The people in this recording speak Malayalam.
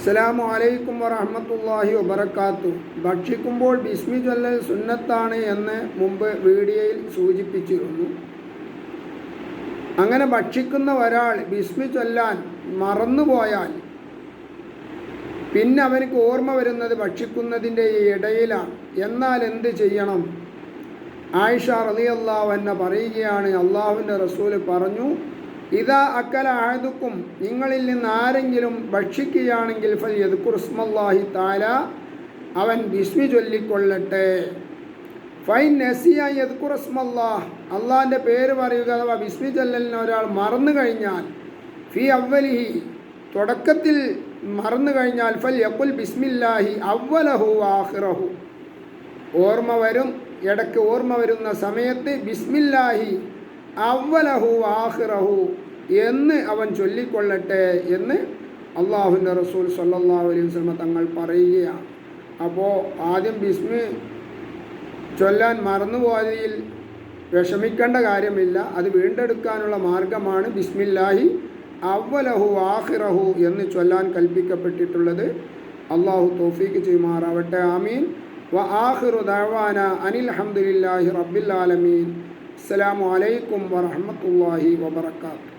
അസ്സലാമു അലൈക്കും വറഹ്മത്തുള്ളാഹി വബറകാതുഹു. ഭക്ഷിക്കുമ്പോൾ ബിസ്മി ചൊല്ലൽ സുന്നത്താണ് എന്ന് മുമ്പ് വീഡിയോയിൽ സൂചിപ്പിച്ചിരുന്നു. അങ്ങനെ ഭക്ഷിക്കുന്ന ഒരാൾ ബിസ്മി ചൊല്ലാൻ മറന്നുപോയാൽ പിന്നെ അവനക്ക് ഓർമ്മ വരുന്നത് ഭക്ഷിക്കുന്നതിൻ്റെ ഇടയിലാണ്. എന്നാൽ എന്ത് ചെയ്യണം? ആയിഷ റളിയല്ലാഹു അൻഹ പറയുകയാണ്, അള്ളാഹുവിൻ്റെ റസൂൽ പറഞ്ഞു, ഇദാ അക്കല അഹദുക്കും, നിങ്ങളിൽ നിന്ന് ആരെങ്കിലും ഭക്ഷിക്കുകയാണെങ്കിൽ ഫൽ യദ്കുർ ഇസ്മല്ലാഹി തആല, അവൻ ബിസ്മി ചൊല്ലിക്കൊള്ളട്ടെ. ഫൈൻ നസിയ യദ്കുർ ഇസ്മല്ലാഹ്, അള്ളാഹിൻ്റെ പേര് പറയുക അഥവാ ബിസ്മി ചൊല്ലലിന് ഒരാൾ മറന്നു കഴിഞ്ഞാൽ, ഫി അവലിഹി, തുടക്കത്തിൽ മറന്നു കഴിഞ്ഞാൽ, ഫൽ യഖുൽ ബിസ്മില്ലാഹി അവലഹു ആഖിറഹു, ഓർമ്മ വരും, ഇടയ്ക്ക് ഓർമ്മ വരുന്ന സമയത്ത് ബിസ്മില്ലാഹി അവലഹു ആഖിറഹു എന്ന് അവൻ ചൊല്ലിക്കൊള്ളട്ടെ എന്ന് അള്ളാഹുവിൻ്റെ റസൂൽ സ്വല്ലല്ലാഹു അലൈഹി വസല്ലം തങ്ങൾ പറയുകയാണ്. അപ്പോൾ ആദ്യം ബിസ്മി ചൊല്ലാൻ മറന്നുപോയതിൽ വിഷമിക്കേണ്ട കാര്യമില്ല. അത് വീണ്ടെടുക്കാനുള്ള മാർഗമാണ് ബിസ്മില്ലാഹി അവലഹു ആഖിറഹു എന്ന് ചൊല്ലാൻ കൽപ്പിക്കപ്പെട്ടിട്ടുള്ളത്. അള്ളാഹു തൗഫീഖ് ചെയ്യുമാറാവട്ടെ. ആമീൻ. വ ആഖിറു ദഅവാന അനിൽ ഹംദുലില്ലാഹി റബ്ബിൽ ആലമീൻ. അസ്സലാമു അലൈക്കും വറഹ്മത്തുള്ളാഹി വബറകാതുഹു.